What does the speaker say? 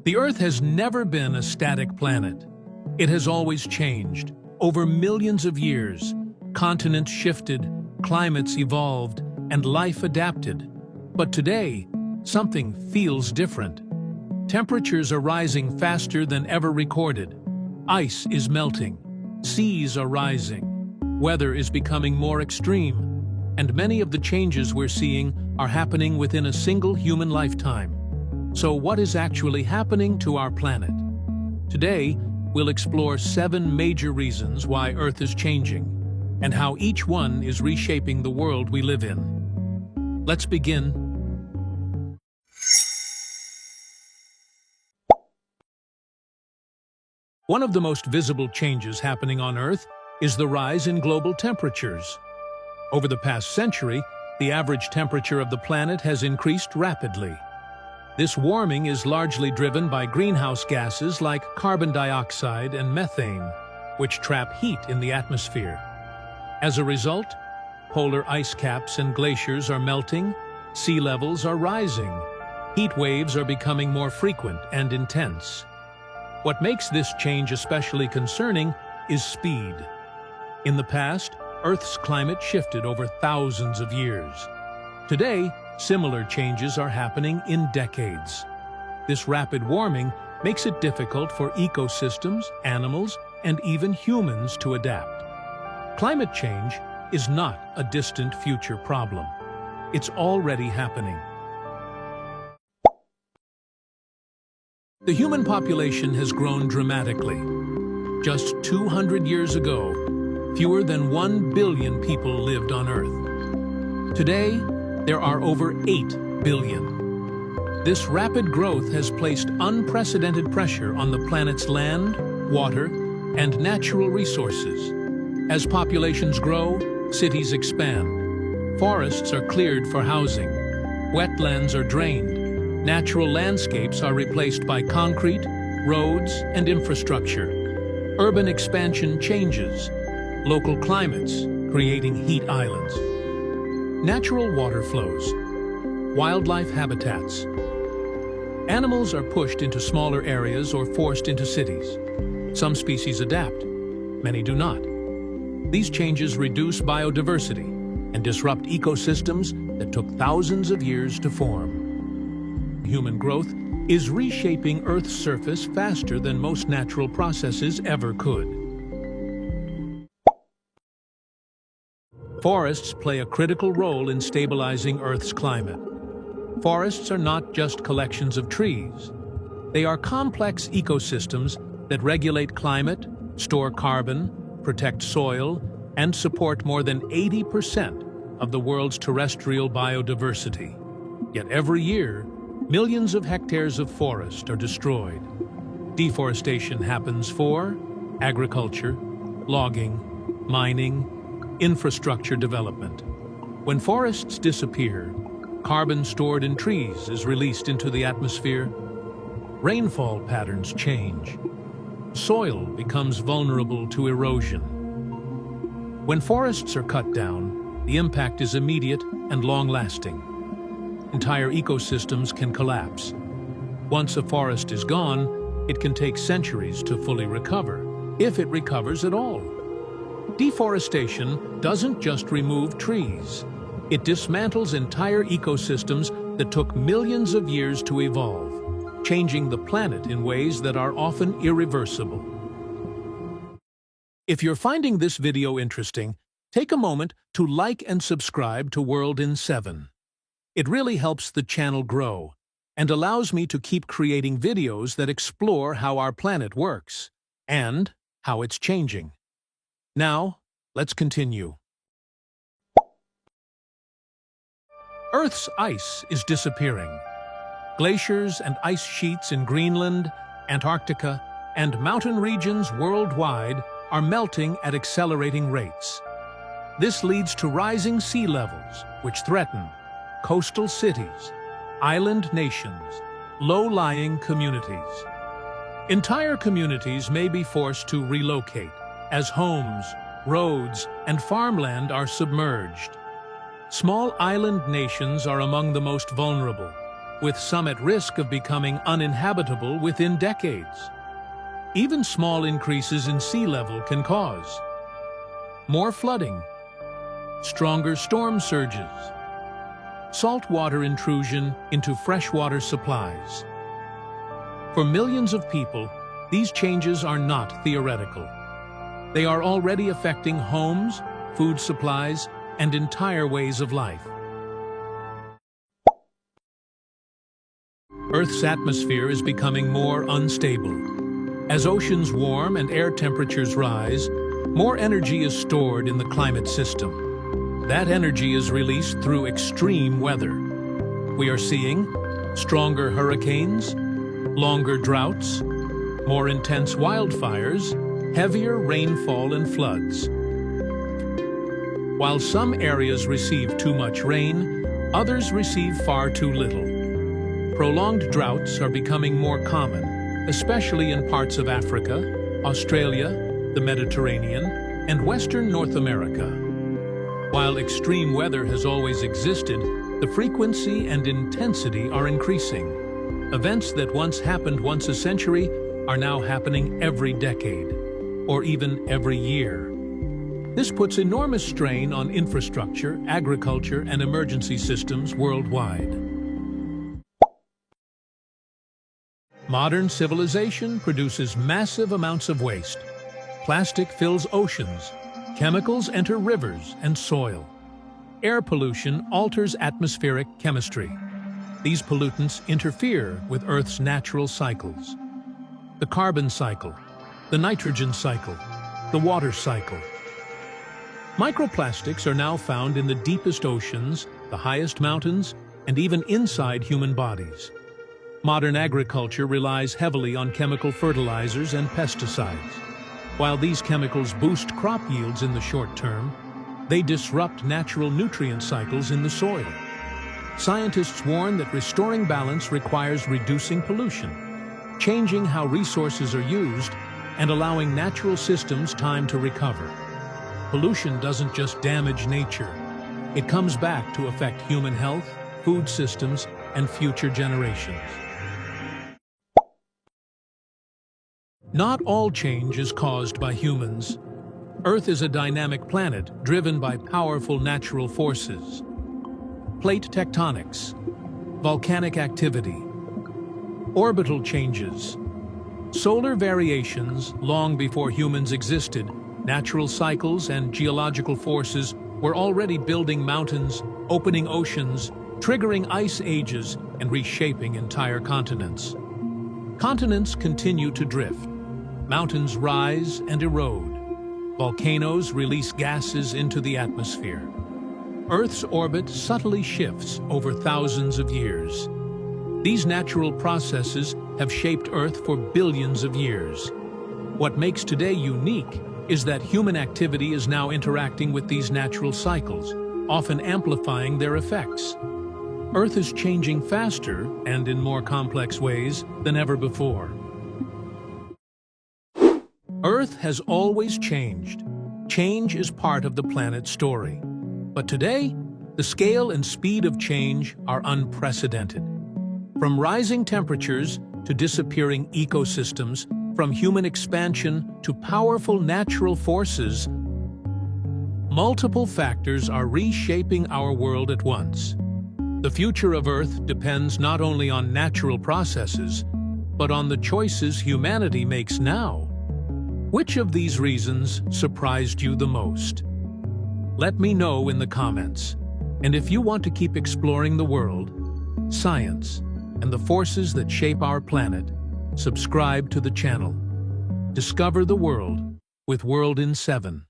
The Earth has never been a static planet. It has always changed. Over millions of years, continents shifted, climates evolved, and life adapted. But today, something feels different. Temperatures are rising faster than ever recorded. Ice is melting. Seas are rising. Weather is becoming more extreme. And many of the changes we're seeing are happening within a single human lifetime. So what is actually happening to our planet? Today, we'll explore 7 major reasons why Earth is changing, and how each one is reshaping the world we live in. Let's begin. One of the most visible changes happening on Earth is the rise in global temperatures. Over the past century, the average temperature of the planet has increased rapidly. This warming is largely driven by greenhouse gases like carbon dioxide and methane, which trap heat in the atmosphere. As a result, polar ice caps and glaciers are melting, sea levels are rising, heat waves are becoming more frequent and intense. What makes this change especially concerning is speed. In the past, Earth's climate shifted over thousands of years. Today, similar changes are happening in decades. This rapid warming makes it difficult for ecosystems, animals, and even humans to adapt. Climate change is not a distant future problem. It's already happening. The human population has grown dramatically. Just 200 years ago, fewer than 1 billion people lived on Earth. Today, there are over 8 billion. This rapid growth has placed unprecedented pressure on the planet's land, water, and natural resources. As populations grow, cities expand. Forests are cleared for housing. Wetlands are drained. Natural landscapes are replaced by concrete, roads, and infrastructure. Urban expansion changes local climates, creating heat islands. Natural water flows, wildlife habitats. Animals are pushed into smaller areas or forced into cities. Some species adapt, many do not. These changes reduce biodiversity and disrupt ecosystems that took thousands of years to form. Human growth is reshaping Earth's surface faster than most natural processes ever could. Forests play a critical role in stabilizing Earth's climate. Forests are not just collections of trees. They are complex ecosystems that regulate climate, store carbon, protect soil, and support more than 80% of the world's terrestrial biodiversity. Yet every year, millions of hectares of forest are destroyed. Deforestation happens for agriculture, logging, mining, infrastructure development. When forests disappear, carbon stored in trees is released into the atmosphere. Rainfall patterns change. Soil becomes vulnerable to erosion. When forests are cut down, the impact is immediate and long-lasting. Entire ecosystems can collapse. Once a forest is gone, it can take centuries to fully recover, if it recovers at all. Deforestation doesn't just remove trees. It dismantles entire ecosystems that took millions of years to evolve, changing the planet in ways that are often irreversible. If you're finding this video interesting, take a moment to like and subscribe to World in 7. It really helps the channel grow and allows me to keep creating videos that explore how our planet works and how it's changing. Now, let's continue. Earth's ice is disappearing. Glaciers and ice sheets in Greenland, Antarctica, and mountain regions worldwide are melting at accelerating rates. This leads to rising sea levels, which threaten coastal cities, island nations, low-lying communities. Entire communities may be forced to relocate, as homes, roads, and farmland are submerged. Small island nations are among the most vulnerable. with some at risk of becoming uninhabitable within decades. Even small increases in sea level can cause more flooding, stronger storm surges, saltwater intrusion into freshwater supplies. For millions of people, these changes are not theoretical. They are already affecting homes, food supplies, and entire ways of life. Earth's atmosphere is becoming more unstable. As oceans warm and air temperatures rise, more energy is stored in the climate system. That energy is released through extreme weather. We are seeing stronger hurricanes, longer droughts, more intense wildfires, heavier rainfall and floods. While some areas receive too much rain, others receive far too little. Prolonged droughts are becoming more common, especially in parts of Africa, Australia, the Mediterranean, and Western North America. While extreme weather has always existed, the frequency and intensity are increasing. Events that once happened once a century are now happening every decade, or even every year. This puts enormous strain on infrastructure, agriculture, and emergency systems worldwide. Modern civilization produces massive amounts of waste. Plastic fills oceans. Chemicals enter rivers and soil. Air pollution alters atmospheric chemistry. These pollutants interfere with Earth's natural cycles. The carbon cycle, the nitrogen cycle, the water cycle. Microplastics are now found in the deepest oceans, the highest mountains, and even inside human bodies. Modern agriculture relies heavily on chemical fertilizers and pesticides. While these chemicals boost crop yields in the short term, they disrupt natural nutrient cycles in the soil. Scientists warn that restoring balance requires reducing pollution, changing how resources are used, and allowing natural systems time to recover. Pollution doesn't just damage nature. It comes back to affect human health, food systems, and future generations. Not all change is caused by humans. Earth is a dynamic planet driven by powerful natural forces. Plate tectonics, volcanic activity, orbital changes, solar variations long before humans existed. Natural cycles and geological forces were already building mountains, opening oceans, triggering ice ages, and reshaping entire continents. Continents continue to drift. Mountains rise and erode. Volcanoes release gases into the atmosphere. Earth's orbit subtly shifts over thousands of years. These natural processes have shaped Earth for billions of years. What makes today unique is that human activity is now interacting with these natural cycles, often amplifying their effects. Earth is changing faster and in more complex ways than ever before. Earth has always changed. Change is part of the planet's story. But today, the scale and speed of change are unprecedented. From rising temperatures to disappearing ecosystems, from human expansion to powerful natural forces, multiple factors are reshaping our world at once. The future of Earth depends not only on natural processes, but on the choices humanity makes now. Which of these reasons surprised you the most? Let me know in the comments. And if you want to keep exploring the world, science, and the forces that shape our planet, subscribe to the channel. Discover the world with World in 7.